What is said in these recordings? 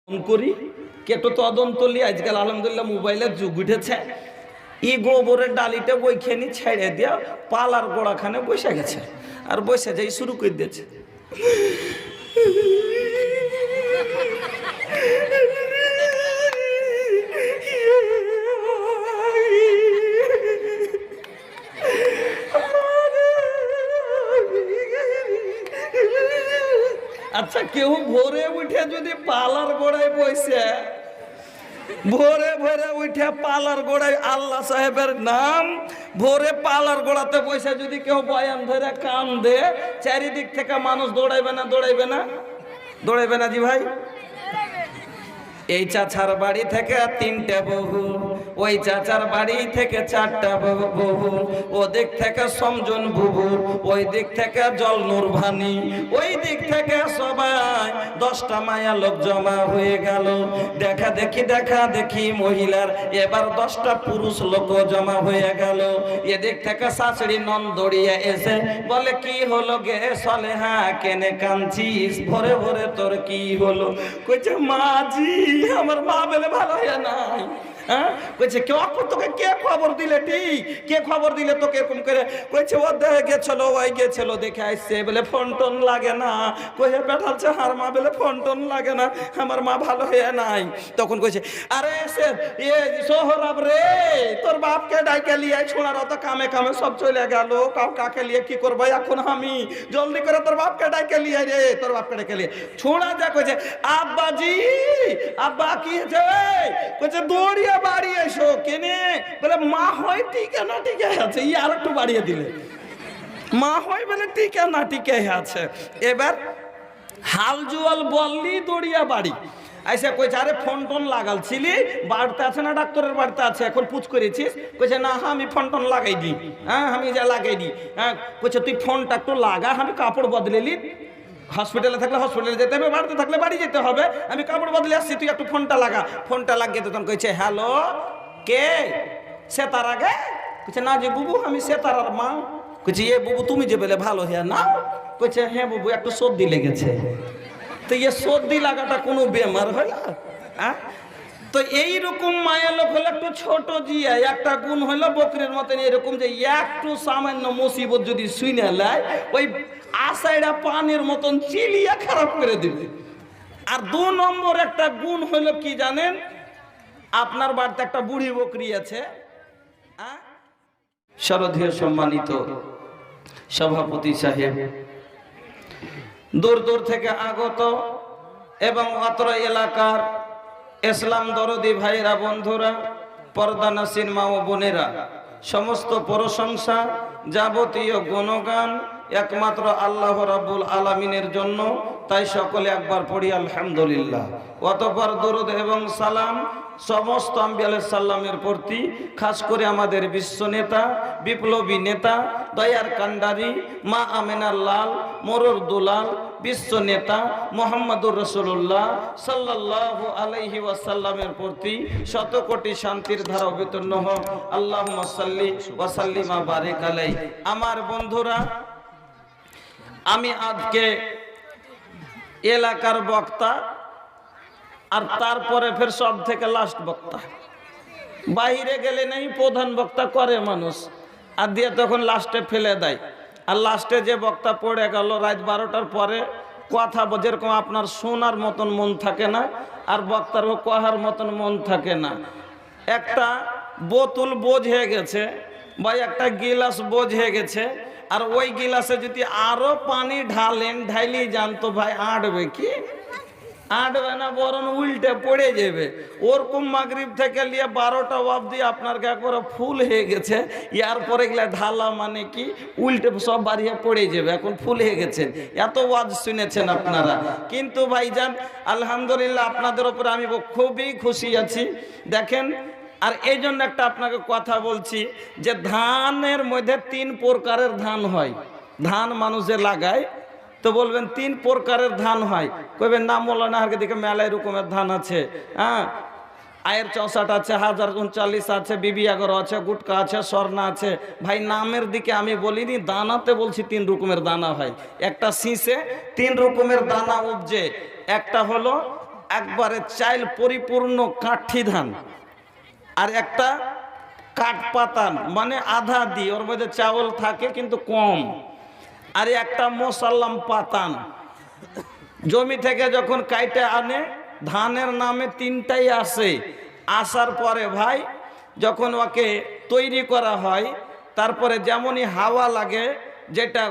করি কেটো তদন্ত লি আজকাল আলহামদুলিল্লাহ মোবাইলের যুগ উঠেছে। ই গোবরের ডালিটা বইখানি ছেড়ে দিয়া পালার গোড়াখানে বসে গেছে আর বসে যাই শুরু করে দিয়েছে। আচ্ছা কেউ ভোরে উঠে যদি পালার গোড়ায় বসে, ভোরে ভোরে উঠে পালার গোড়ায় আল্লাহ সাহেবের নাম ভোরে পালার গোড়াতে বসে যদি কেউ বয়ান ধরে কান দে, চারিদিক থেকে মানুষ দৌড়াইবে না? দৌড়াইবে না? দৌড়াইবে না জি ভাই? এই চাচার বাড়ি থেকে 3টে বহু, ওই চাচার বাড়ি থেকে 4টা বহু, ও দিক থেকে সমজন বুবু, ওই দিক থেকে জল নূর ভানি, ওই দিক থেকে সবাই 10টা মায়া লোক জমা হয়ে গেল। দেখা দেখি মহিলার এবার 10টা পুরুষ লোক জমা হয়ে গেল। এদিক থেকে শাশুড়ি নন্দড়িয়া এসে বলে, কি হলো গে সলেহা, কেনে কাঁদছিস? ভোরে ভোরে তোর কি হলো? কইছে মাঝি আমার মা বলে ভালো হয় নাই। হ্যাঁ কইছে তোকে কে খবর দিলে? ঠিক কে খবর দিলে তোকে এরকম করে? কইছে ও দেখে গেছিল, ওই গেছিল, দেখে আসছে, বলে ফোন টোন লাগে না। কইছে বেঠালছে আর মা বলে ফোন টোন লাগে না, আমার মা ভালো হয়ে নাই। তখন কইছে আরে সে সোহরাব রে, তোর বাপকে ডাইকে লিয়ে ছোড়ার অত কামে কামে সব চলে গেল, কাকে লিয়ে কি করবো এখন আমি? জলদি করে তোর বাপকে ডাইকে লিয়ে রে, তোর বাপকে ডাইকে লিয়ে ছোড়া যা। কইছে আব্বাজি, আব্বা কি হয়েছে? কইছে দৌড়িয়ে বাড়ি এসো। কেনে? বলে মা হয় টিকে না টিকে আছে। ই আর একটু বাড়িয়ে দিলে মা হয় বলে টিকে না টিকে আছে। এবার হাল জুয়াল বললি দৌড়িয়া বাড়ি আইসা কইছে আরে ফোন টোন লাগালছিলি, বাড়িতে আছে না? ডাক্তারের বাড়িতে আছে, এখন পুছ করেছিস? কইছে না আমি ফোন টোন লাগাই দি। হ্যাঁ আমি যা লাগাই দি। হ্যাঁ কইছে তুই ফোনটা একটু লাগা, আমি কাপড় বদলেলি, হসপিটালে থাকলে হসপিটালে যেতে হবে, বাড়িতে থাকলে বাড়ি যেতে হবে, আমি কাপড় বদলে আসছি, তুই একটু ফোনটা লাগা। ফোনটা লাগিয়ে তখন কইছে হ্যালো কে? সে তার আগে কইছে না যে বুবু আমি সে তার মা। কইছে এ বুবু তুমি যে বলে ভালো হ্যাঁ না? কইছে হ্যাঁ বুবু একটু সর্দি লেগেছে। তো এ সর্দি লাগাটা কোনো বেমার হয় না? হ্যাঁ তো এইরকম মায়া লোক হলো একটু ছোট জিয়া, একটা গুণ হলো বকরির মতন এরকম যে একটু সামান্য মুসিবত যদি শুনে লাই ওই আশাইটা পানের মতন চিলিয়া খারাপ করে দিবে। আর 2 নম্বর একটা গুণ হলো কি জানেন? আপনার বাড়িতে একটা বুড়ি বকরি আছে, শরদীয় সম্মানিত সভাপতি সাহেব, দূর দূর থেকে আগত এবং অত্র এলাকার ইসলাম দরদি ভাইরা, বন্ধুরা, পর্দানাসীন মা ও বোনেরা, সমস্ত প্রশংসা যাবতীয় গুণগান একমাত্র আল্লাহ রাব্বুল আলামিনের জন্য। তাই সকলে একবার পড়ি আলহামদুলিল্লাহ। অতঃপর দরুদ এবং সালাম সমস্ত আম্বিয়া আলাইহিস সালামের প্রতি, খাস করে আমাদের বিশ্ব নেতা, বিপ্লবী নেতা, দয়ার কান্ডারি, মা আমেনার লাল, মোরর দুলাল, বিশ্ব নেতা মুহাম্মদুর রাসূলুল্লাহ সাল্লাল্লাহু আলাইহি ওয়াসাল্লামের প্রতি শত কোটি শান্তির ধারা অবতীর্ণ হোক। আল্লাহুম্মা সাল্লি ওয়া সাল্লিম ওয়া বারিক আলাইহি। আমার বন্ধুরা, আমি আজকে এলাকার বক্তা, আর তারপরে ফের সব থেকে লাস্ট বক্তা। বাইরে গেলে নেই প্রধান বক্তা করে মানুষ, আর দিয়ে তখন লাস্টে ফেলে দেয়। আর লাস্টে যে বক্তা পড়ে গেল রাত 12টার পরে, কথা যেরকম আপনার শোনার মতন মন থাকে না, আর বক্তার কহার মতন মন থাকে না। একটা বোতল বোঝ হয়ে গেছে বা একটা গিলাস বোঝ হয়ে গেছে, আর ওই গিলাসে যদি আরো পানি ঢাইলি যান তো ভাই আটবে কি? আটবে না, বরং উল্টে পড়ে যাবে। ওরকম মাগরিব থেকে নিয়ে 12টা অবধি আপনার একবারে ফুল হয়ে গেছে, এরপরে গেলে ঢালা মানে কি উল্টে সব বাড়িয়ে পড়ে যাবে। এখন ফুল হয়ে গেছেন, এত ওয়াজ শুনেছেন আপনারা। কিন্তু ভাইজান আলহামদুলিল্লাহ আপনাদের উপরে আমি খুবই খুশি আছি। দেখেন, আর এই জন্য একটা আপনাকে কথা বলছি যে ধানের মধ্যে 3 প্রকারের ধান হয়। ধান মানুষে লাগায় তো বলবেন 3 প্রকারের ধান হয়, কইবেন না মৌলানা হারকে দিকে মেলায় রকমের ধান আছে। হ্যাঁ আয়ের 64 আছে, 1039 আছে, বিবি 11 আছে, গুটকা আছে, স্বর্ণা আছে। ভাই নামের দিকে আমি বলিনি, দানাতে বলছি 3 রকমের দানা হয়। একটা শীষে 3 রকমের দানা উপজে। একটা হলো একবারে চাইল পরিপূর্ণ কাঠি ধান, আর একটা কাঠ পাতান মানে আধা দি, ওর মধ্যে চাউল থাকে কিন্তু কম, আর একটা মোসাল্লাম পাতান। জমি থেকে যখন কাইটে আনে ধানের নামে তিনটাই আসে। আসার পরে ভাই যখন ওকে তৈরি করা হয়, তারপরে যেমনই হাওয়া লাগে, যেটা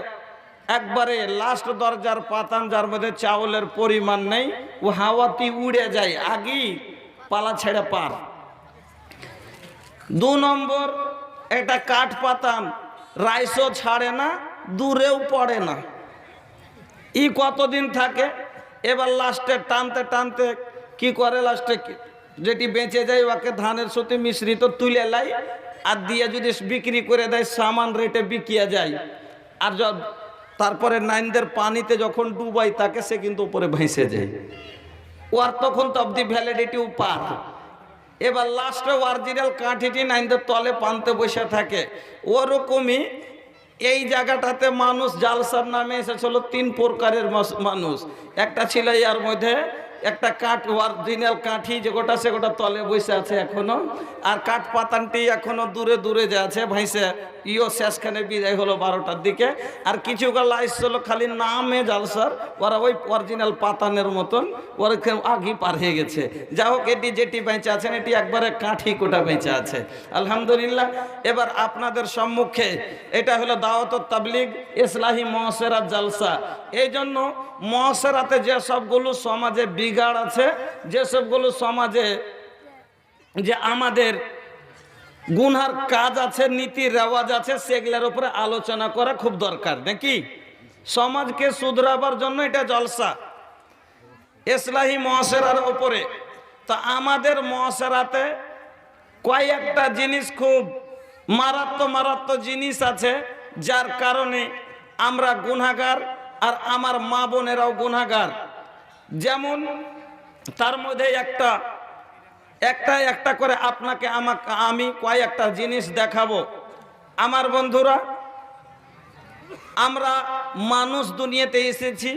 একবারে লাস্ট দরজার পাতান যার মধ্যে চাউলের পরিমাণ নেই, ও হাওয়াতে উড়ে যায়, আগেই পালা ছেড়ে পার। 2 নম্বর এটা কাঠ পাতান, রাইসও ছাড়ে না, দূরেও পড়ে না। ই কতদিন থাকে? এবার লাস্টে টানতে টানতে কি করে, লাস্টে যেটি বেঁচে যায় ওকে ধানের সাথে মিশ্রিত তুলে লাই, আর দিয়ে যদি বিক্রি করে দেয় সামান রেটে বিকিয়া যায়। আর তারপরে নাইনদের পানিতে যখন ডুবাই তাকে, সে কিন্তু উপরে ভেসে যায়, ওর তখন তো অব্দি ভ্যালিডিটিও পার। এবার লাস্টে অরিজিনাল কাঠিটি নাইনদের তলে পানতে বসে থাকে। ওরকমই এই জায়গাটাতে মানুষ জালসার নামে এসেছিল 3 প্রকারের মানুষ। একটা ছিল এর মধ্যে একটা কাঠ অরিজিনাল কাঠি, যে গোটা সে গোটা তলে বসে আছে এখনো, আর কাঠ পাতানটি এখনো দূরে দূরে যে আছে ভাইসে, ইও শেষখানে বিদায় হলো 12টার দিকে। আর কিছু গালা আসছিল খালি নামে জালসার, ওরা ওই অরিজিনাল পাতানের মতন ওরা আগি পার হয়ে গেছে। যা হোক, এটি যেটি বেঁচে আছেন এটি একবারে কাঠি কোটা বেঁচে আছে, আলহামদুলিল্লাহ। এবার আপনাদের সম্মুখে এটা হলো দাওয়াত তাবলীগ ইসলাহি মুআসসারাত জালসা। এই জন্য মুআসসারাতে যে সবগুলো সমাজে বিগাড় আছে, যে সবগুলো সমাজে যে আমাদের গুনহার কাজ আছে, নীতি রেওয়াজ আছে, সেগুলোর উপরে আলোচনা করা খুব দরকার নাকি? সমাজকে শুধরাবার জন্য এটা জলসা ইসলাহি মুআসসারার উপরে। তা আমাদের মুআসসারাতে কয়েকটা জিনিস খুব মারাত্মক জিনিস আছে, যার কারণে আমরা গুনাহগার, আর আমার মা বোনেরাও গুনাহগার। যেমন তার মধ্যে একটা করে আপনাকে আমি কয়েকটা জিনিস দেখাবো। আমার বন্ধুরা, আমরা মানুষ দুনিয়াতে এসেছি,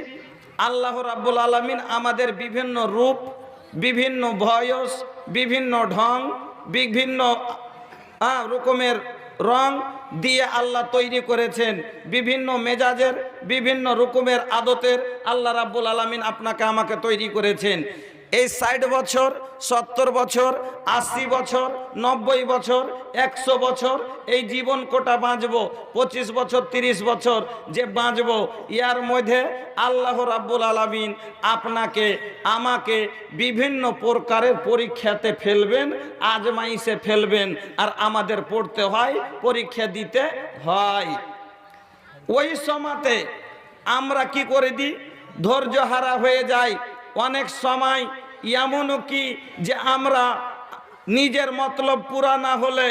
আল্লাহ রাব্বুল আলামিন আমাদের বিভিন্ন রূপ, বিভিন্ন বয়স, বিভিন্ন ঢং, বিভিন্ন রকমের রং দিয়ে আল্লাহ তৈরি করেছেন, বিভিন্ন মেজাজের, বিভিন্ন রকমের আদতের আল্লাহ রাব্বুল আলামিন আপনাকে আমাকে তৈরি করেছেন। এই 60 বছর, 70 বছর, 80 বছর, 90 বছর, 100 বছর এই জীবন কোটা বাঁচবো, 25 বছর, 30 বছর যে বাঁচবো, ইয়ার মধ্যে আল্লাহ রাব্বুল আলামিন আপনাকে আমাকে বিভিন্ন প্রকারের পরীক্ষাতে ফেলবেন, আজমাইশে ফেলবেন, আর আমাদের পড়তে হয়, পরীক্ষা দিতে হয়। ওই সময়তে আমরা কি করে দিই? ধৈর্য হারা হয়ে যাই। অনেক সময় এমনও কি যে আমরা নিজের মতলব পুরা না হলে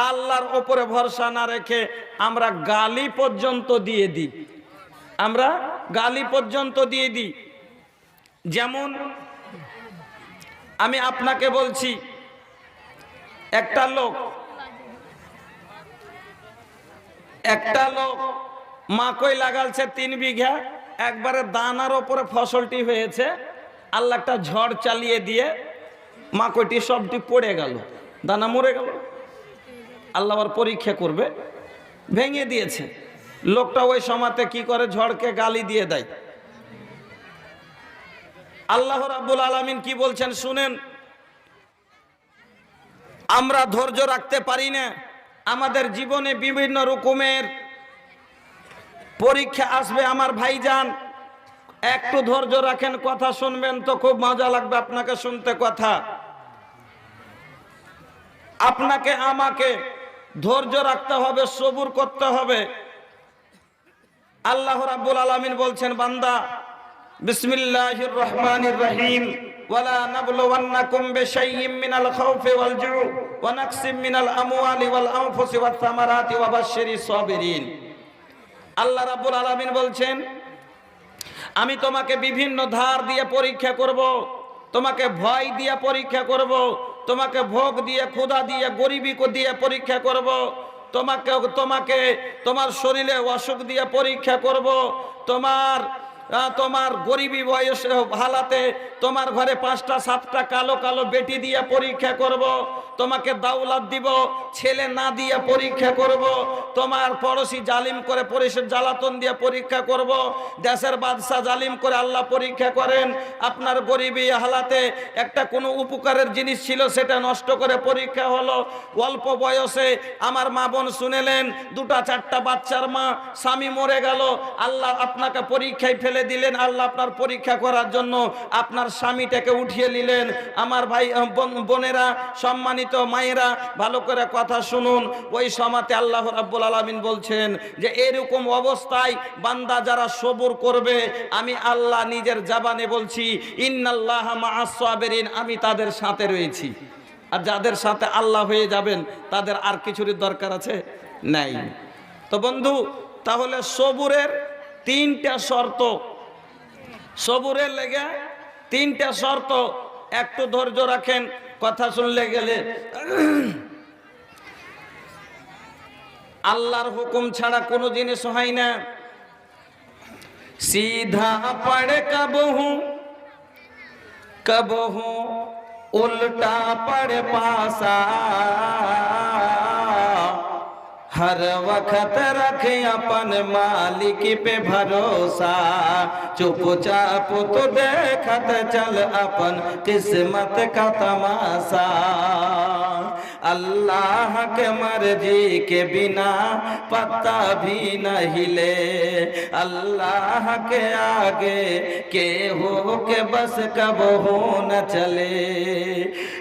আল্লাহর ওপরে ভরসা না রেখে আমরা গালি পর্যন্ত দিয়ে দিই, আমরা গালি পর্যন্ত দিয়ে দিই। যেমন আমি আপনাকে বলছি, একটা লোক মাকই লাগালছে 3 বিঘা, একবারে দানার ওপরে ফসলটি হয়েছে, আল্লাহ একটা ঝড় চালিয়ে দিয়ে মাকইটি সবটি পড়ে গেল, দানা মরে গেল। আল্লাহ আবার পরীক্ষা করবে, ভেঙে দিয়েছে। লোকটা ওই সময়তে কি করে? ঝড়কে গালি দিয়ে দেয়। আল্লাহ রাব্বুল আলামিন কি বলছেন শুনেন, আমরা ধৈর্য রাখতে পারি না, আমাদের জীবনে বিভিন্ন রকমের পরীক্ষা আসবে। আমার ভাইজান একটু ধৈর্য রাখেন, কথা শুনবেন তো খুব মজা লাগবে আপনাকে শুনতে কথা। আপনাকে আমাকে ধৈর্য রাখতে হবে, সবুর করতে হবে। আল্লাহ রাব্বুল আলামিন বলছেন, বান্দা বিসমিল্লাহির রহমানির রহিম, ওয়ালা নাবলুওয়ান্নাকুম বিশাইইম মিনাল খাউফি ওয়াল জুউ ওয়া নাকসিম মিনাল আমওয়ালি ওয়াল আনফুসি ওয়াত সামারাতি ওয়া বাশশিরিস সাবিরিন। আল্লাহ রাব্বুল আলামিন বলছেন, আমি তোমাকে বিভিন্ন ধার দিয়ে পরীক্ষা করব, তোমাকে ভয় দিয়ে পরীক্ষা করব, তোমাকে ভোগ দিয়ে, ক্ষুধা দিয়ে, গরিবি দিয়ে পরীক্ষা করব, তোমাকে তোমার শরীরে অসুখ দিয়ে পরীক্ষা করব, তোমার তোমার গরিবী বয়সে হালাতে তোমার ঘরে 5টা 7টা কালো কালো বেটি দিয়ে পরীক্ষা করব, তোমাকে দাওলাত দিব, ছেলে না দিয়ে পরীক্ষা করব, তোমার পড়োশি জালিম করে পরিষদ জ্বালাতন দিয়ে পরীক্ষা করব, দেশের বাদশা জালিম করে আল্লাহ পরীক্ষা করেন। আপনার গরিবী হালাতে একটা কোনো উপকারের জিনিস ছিল সেটা নষ্ট করে পরীক্ষা হলো। অল্প বয়সে আমার মা বোন শুনেলেন, 2টা 4টা বাচ্চার মা, স্বামী মরে গেল, আল্লাহ আপনাকে পরীক্ষায় ফেলে দিলেন। আল্লাহ আপনার পরীক্ষা করার জন্য আপনার স্বামীটাকে উঠিয়ে নিলেন। আমার ভাই বোনেরা, সম্মানিত মায়েরা, ভালো করে কথা শুনুন। ওই সময়তে আল্লাহ রাব্বুল আলামিন বলছেন যে এরকম অবস্থায় বান্দা যারা সবর করবে, আমি আল্লাহ নিজের জবানে বলছি, ইন্নাল্লাহা মাআস সাবিরিন, আমি তাদের সাথে রয়েছি। আর যাদের সাথে আল্লাহ হয়ে যাবেন তাদের আর কিছুর দরকার আছে? নাই। তো বন্ধু, তাহলে সবুরের 3টা শর্ত, সবুরের লেগে 3টা শর্ত। একটু ধৈর্য রাখেন, কথা শুনলে গেলে আল্লাহর হুকুম ছাড়া কোনো জিনিস হয় না। सीधा पड़ कबहू कबहू उल्टा पड़ पासा, हर वक्त रखे अपन मालिक पे भरोसा, चुपचाप तो देखत चल अपन किस्मत का तमाशा। अल्लाह के मर्जी के बिना पत्ता भी न हिले, अल्लाह के आगे के हो के बस कब हो न चले।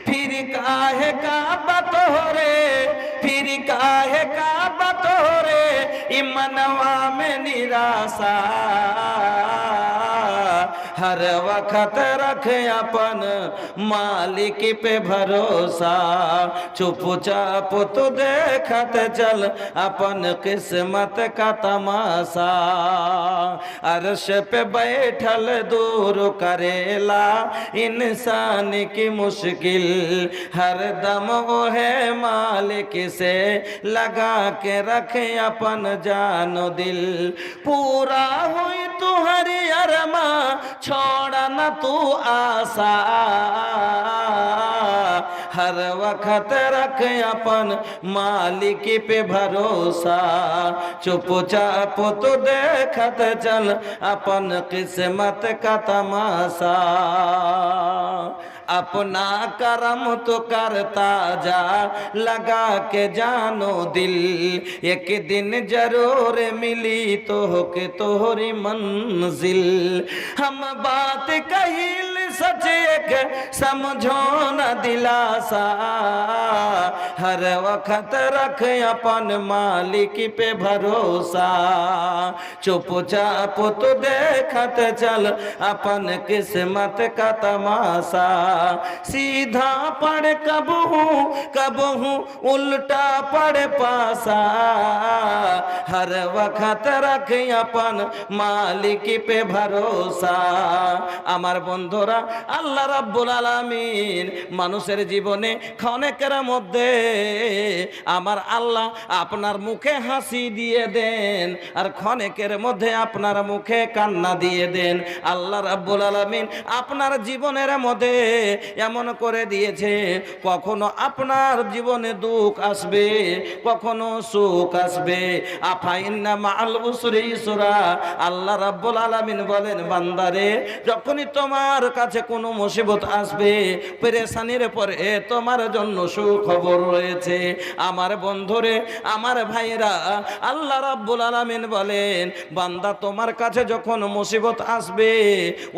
फिर काहे का बतोरे, फिर काहे का बतोरे, इमनवा में निराशा, हर वक्त रखे अपन मालिक पे भरोसा, चुपचाप तो देखत चल अपन किस्मत का तमाशा। अर्श पे बैठल दूर करेला इंसान की मुश्किल, हर दम वो है मालिक से लगा के रखे अपन जानो दिल। पूरा हुई तुम्हारी अरमा छोड़ा न तू आशा, हर वक्त रख अपन मालिक पे भरोसा, चुपचाप तो देखत चल अपन किस्मत का तमाशा। अपना करम तो करता जा लगा के जानो दिल, एक दिन जरूर मिली तो के तोहरी मंजिल। हम बात कहिल सच एक समझो न दिलासा, हर वक्त रख अपन मालिक पे भरोसा, चुपचाप तो देखत चल अपन किस्मत का तमाशा। सीधा पड़ कबहू कबहू उल्टा पड़ पासा, हर वक्त रख अपन मालिक पे भरोसा। আমার বন্ধুরা, আল্লাহ রাব্বুল আলামিন মানুষের জীবনে ক্ষণেকের মধ্যে আমার আল্লাহ আপনার মুখে হাসি দিয়ে দেন, আর ক্ষণেকের মধ্যে আপনার মুখে কান্না দিয়ে দেন। আল্লাহ রাব্বুল আলামিন আপনার জীবনের মধ্যে এমন করে দিয়েছে, কখনো আপনার জীবনে দুঃখ আসবে, কখনো সুখ আসবে। আফাইন্না মাআল উসরি ইসরা, আল্লাহ রাব্বুল আলামিন বলেন, বান্দারে যখনই তোমার কাছে কোনো মুসিবত আসবে, পেরেশানির পরে তোমার জন্য সুখবর রয়েছে। আমার বন্ধুরে, আমার ভাইরা, আল্লাহ রাব্বুল আলামিন বলেন, বান্দা তোমার কাছে যখন মুসিবত আসবে,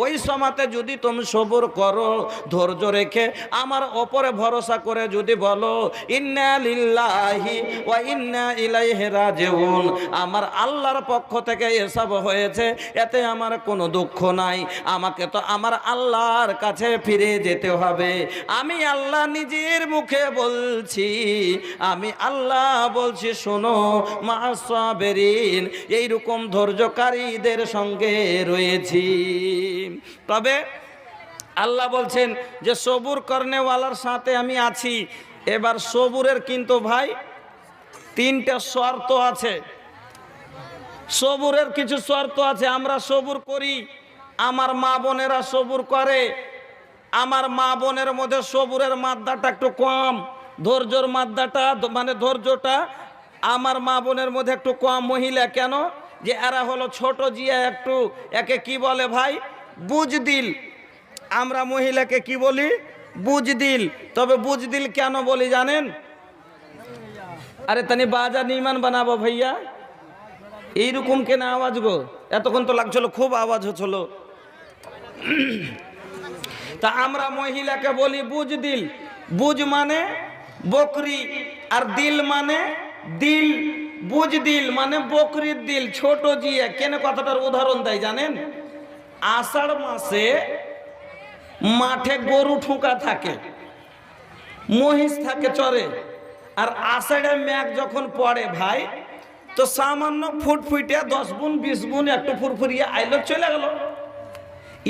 ওই সময়তে যদি তুমি সবর করো, ধৈর্য রেখে আমার উপরে ভরসা করে যদি বলো ইন্না লিল্লাহি ওয়া ইন্না ইলাইহি রাজিউন, আমার আল্লাহর পক্ষ থেকে এসব হয়েছে, এতে আমার কোনো দুঃখ নাই, আমাকে তো আমার আল্লাহর কাছে ফিরে যেতে হবে। আমি আল্লাহ নিজের মুখে বলছি, আমি আল্লাহ বলছি, শোনো মাআস সাবিরিন, এইরকম ধৈর্যকারীদের সঙ্গে রয়েছি। তবে আল্লাহ বলছেন যে সবুর করনেওয়ালার সাথে আমি আছি। এবার সবুরের কিন্তু ভাই 3টা শর্ত আছে। সবুরের কিছু শর্ত আছে, আমরা সবুর করি, আমার মা বোনেরা সবুর করে। আমার মা বোনের মধ্যে সবুরের মাত্রাটা একটু কম, ধৈর্যর মাত্রাটা মানে ধৈর্যটা আমার মা বোনের মধ্যে একটু কম। মহিলা কেন? যে এরা হলো ছোট জিয়া, একটু একে কি বলে ভাই, বুজদিল। আমরা মহিলাকে কি বলি? বুজদিল। তবে বুজদিল কেন বলি জানেন? আরে তানি বাজা নিমান বানাবো ভাইয়া, এইরকম কেন আওয়াজ গো? এতক্ষণ তো লাগছিল খুব আওয়াজ হচ্ছিল। তা আমরা মহিলাকে বলি বুজদিল। বুজ মানে বকরি, আর দিল মানে দিল। বুজদিল মানে বকরির দিল, ছোট জিয়া। কেন কথাটার উদাহরণ দেয় জানেন? আষাঢ় মাসে মাঠে গরু ঠুকা থাকে, মহিষ থাকে চরে, আর আষাঢ়ে মেঘ যখন পড়ে ভাই, তো সামান্য ফুটফুটে 10 গুণ 20 গুণ একটু ফুরফুরিয়ে আইলো, চলে গেল।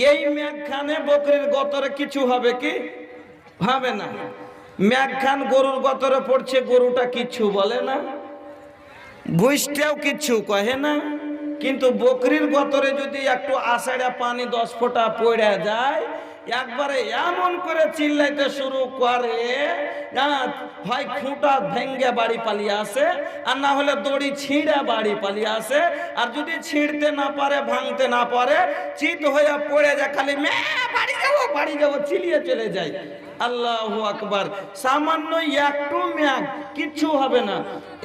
এই মেঘখানে বকরির গতরে কিছু হবে কি? হবে না। মেঘখান গরুর গতরে পড়ছে, গরুটা কিচ্ছু বলে না, ভুইসটাও কিচ্ছু কহে না। কিন্তু বকরির গতরে যদি একটু আষাঢ়ে পানি 10 ফোঁটা পড়ে যায়, একবারে এমন করে চিল্লাইতে শুরু করে, হয় খুঁটা ভেঙ্গে বাড়ি পালিয়ে আসে, আর না হলে দড়ি ছিঁড়ে বাড়ি পালিয়ে আসে। আর যদি ছিঁড়তে না পারে, ভাঙতে না পারে, চিত হয়ে পড়ে যায়, খালি বাড়ি যাবো চিলিয়ে চলে যায়। আল্লাহু আকবার। সামান্য একটু মেঘ, কিচ্ছু হবে না।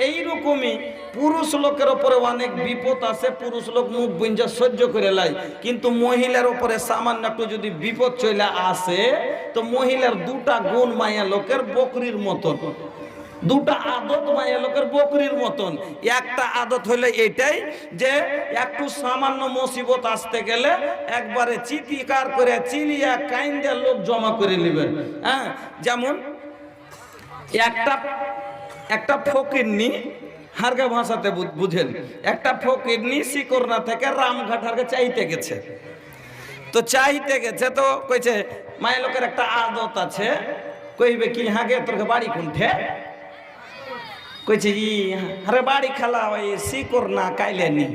এইরকমই পুরুষ লোকের ওপরে অনেক বিপদ আছে, পুরুষ লোক মুখ বুঞ্জা সহ্য করে লাই। কিন্তু মহিলার ওপরে সামান্য একটু যদি বিপদ চলে আসে, তো মহিলার দুটা গুণ মায়া লোকের বকরির মতন, দুটা আদত মায়া লোকের বকরির মতন। একটা আদত হইলে এটাই যে একটু সামান্য মুসিবত আসতে গেলে একবারে চিৎকার করে চিলিয়া কাইন্দে লোক জমা করে নেবেন। হ্যাঁ, যেমন একটা ফকিরনি, হারগা ভাষাতে বুঝেন, একটা ফকিরনি শিকরনা থেকে রামঘাট হারগে চাইতে গেছে। তো চাইতে গেছে, তো কইছে মায়ের লোকের একটা আদত আছে, কইবে কি হাগে তোর বাড়ি কোনঠে? কইছে ই আরে বাড়ি খালা ওই শিকরনা কাইলেনি।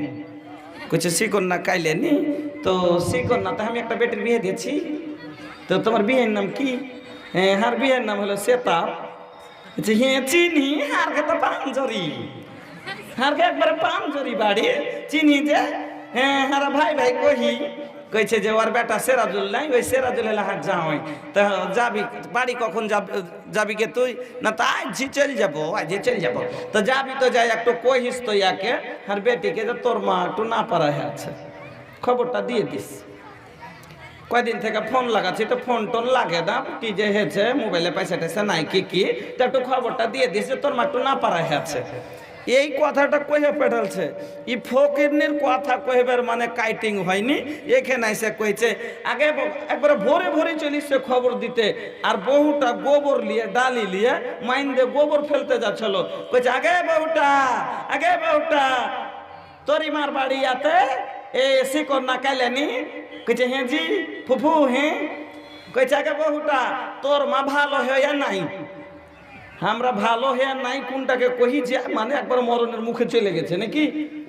কইছে শিকরনা কাইলেনি? তো শিকরনা তো আমি একটা বেটির বিয়ে দিয়েছি। তো তোমার বিয়ের নাম কি? হার বিয়ের নাম হলো সেতাব। হ্যাঁ চিনি, হারকে তো পাঞ্জরি, হারকে একবারে পাঞ্জরি বাড়ি চিনি যে। হ্যাঁ হারা ভাই ভাই কহি, কইছে যে ওর বেটা সেরাজুল নাই, ওই সেরাজুল এলে হাত যাওয়াই। তা যাবি বাড়ি কখন যাবি কে তুই? না তা আজই চল যাবো, আজই চল যাবো। তো যাবি তো যাই, একটু কহিস তো ইয়াকে আর বেটিকে যে তোর মা একটু না পারা হয়ে আছে, খবরটা দিয়ে দিস। কয়দিন থেকে ফোন লাগাচ্ছি, তো ফোন টোন লাগে না, কি যে হয়েছে মোবাইলে পয়সা টয়সা নাই কি তো একটু খবরটা দিয়ে দিস যে তোর মা একটু না পারা হয়ে আছে। এই কথাটা কহে পেটালছে। ই ফকিরনির কথা কহেবার মানে কাইটিং হয়নি। এখানে এসে কইছে আগে একবারে ভোরে ভোরে চলিছে খবর দিতে, আর বহুটা গোবর লিয়ে ডালি লিয়ে মাইন দিয়ে গোবর ফেলতে যাচ্ছিল। কইছে আগে বহুটা তোরি মার বাড়ি আতে এ শিকর না কাইলেনি? কইছে হ্যাঁ জি ফুফু হ্যাঁ। কইছে আগে বহুটা তোর মা ভালো হয়ে নাই। আমরা ভালো হ্যাঁ নাই কোনটাকে কহি যে মানে একবার মরণের মুখে চলে গেছে নাকি,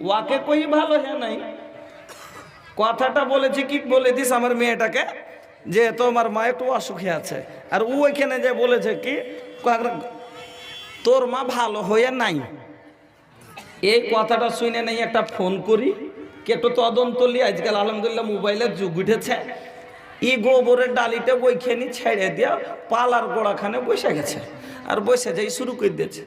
ওয়াকে কহি ভালো হ্যাঁ নাই। কথাটা বলেছি কি বলে দিস আমার মেয়েটাকে যে তোমার মা একটু অসুখে আছে, আর ও এখানে যে বলেছে কি তোর মা ভালো হয়ে নাই। এই কথাটা শুনে নাই একটা ফোন করি, কেটো তদন্ত লি। আজকাল আলহামদুলিল্লাহ মোবাইলের যুগ উঠেছে। ই গোবরের ডালিটা বইখানি ছেড়ে দিয়া পালার গোড়াখানে বসে গেছে, আর বসে যাই শুরু করে দিয়েছে।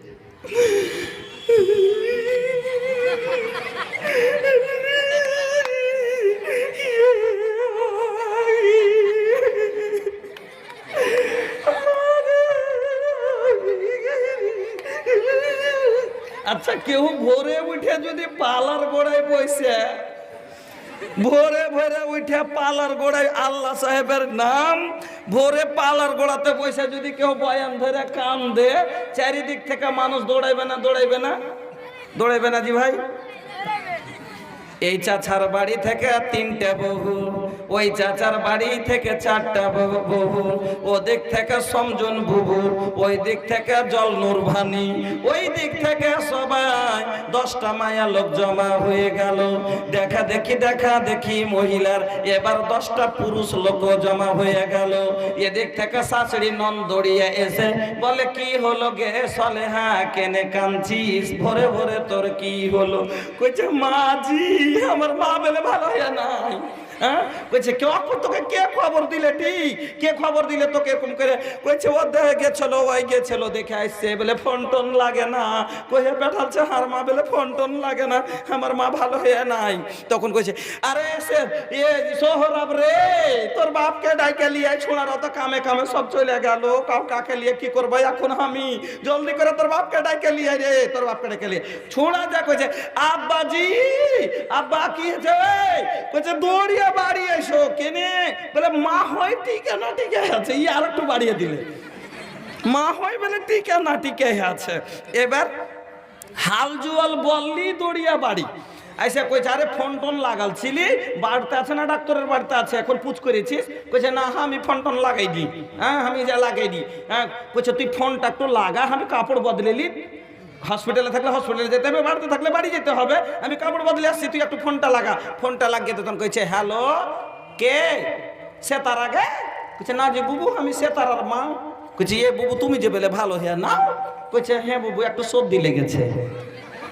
আচ্ছা কেউ ভোরে উঠে যদি পালার গোড়ায় বসে, ভোরে ভোরে উঠে পালার গোড়ায় আল্লাহ সাহেবের নাম, ভোরে পালার গোড়াতে বসে যদি কেউ বয়ান ধরে কান দে, চারিদিক থেকে মানুষ দৌড়াইবে না? দৌড়াইবে না জি ভাই? এই চাচার বাড়ি থেকে 3টে বহু, ওই চাচার বাড়ি থেকে 4টা বহু, ও দিক থেকে সমজন বুবু, ওই দিক থেকে জলনুর ভানি, ওই দিক থেকে সবাই 10টা মায়া লোক জমা হয়ে গেল। দেখা দেখি মহিলার এবার 10টা পুরুষ লোক জমা হয়ে গেল। এদিক থেকে শাশুড়ি নন্দড়িয়া এসে বলে, কি হলো গে সলেহা, কেনে কাঁদছিস, ভরে ভরে তোর কি হলো? কইছে, মাজি আমার মা বলে ভালো হয় নাই। হ্যাঁ, কইছে তোকে কে খবর দিলে? ঠিক কে খবর দিলে তোকে এরকম করে? কইছে, ও দেখে গেছিল, ওই গেছিল, দেখে আসছে, বলে ফোন টোন লাগে না। কইছে বেঠালছে, আর মা বলে ফোন টোন লাগে না, আমার মা ভালো হয়ে নাই। তখন কইছে, আরে সে সোহরাব রে, তোর বাপকে ডাইকে লিয়ে ছোড়ার অত কামে কামে সব চলে গেল, কাকে লিয়ে কি করবো এখন আমি? জলদি করে তোর বাপকে ডাইকে লিয়ে রে, তোর বাপকে ডাইকে লিয়ে। ছোড়া যা কইছে, আব্বাজি, আব্বা কি হয়েছে? কইছে, দৌড়িয়ে বাড়ি এসো। কেনে? বলে মা হয় টিকে না টিকে আছে। ই আর একটু বাড়িয়ে দিলে, মা হয় বলে টিকে না টিকে আছে। এবার হাল জুয়াল বললি দৌড়িয়া বাড়ি আইসা কইছে, আরে ফোন টোন লাগালছিলি, বাড়িতে আছে না? ডাক্তারের বাড়িতে আছে, এখন পুছ করেছিস? কইছে, না আমি ফোন টোন লাগাই দিই। হ্যাঁ, আমি যা লাগাই দিই। হ্যাঁ, কইছে, তুই ফোনটা একটু লাগা, আমি কাপড় বদলেলি, হসপিটালে থাকলে হসপিটালে যেতে হবে, বাড়িতে থাকলে বাড়ি যেতে হবে, আমি কাপড় বদলে আসছি, তুই একটু ফোনটা লাগা। ফোনটা লাগিয়ে তখন কইছে, হ্যালো, কে? সে তার আগে কইছে, না যে বুবু, আমি সে তারার মা। কইছে, এ বুবু তুমি যে বলে ভালো হ্যাঁ না? কইছে, হ্যাঁ বুবু, একটু সর্দি লেগেছে।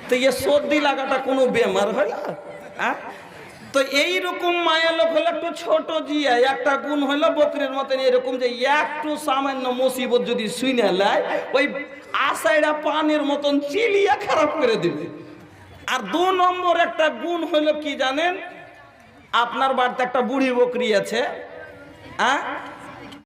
তো এ সর্দি লাগাটা কোনো বেমার হয় না? হ্যাঁ, তো এইরকম মায়া লোক হলো একটু ছোট জিয়া, একটা গুণ হলো বকরির মতন, এরকম যে একটু সামান্য মুসিবত যদি শুনে লাই, ওই আশাইরা পানির মতন চিলিয়া খারাপ করে দিবে। আর 2 নম্বর একটা গুণ হলো কি জানেন? আপনার বাড়িতে একটা বুড়ি বকরি আছে, হ্যাঁ,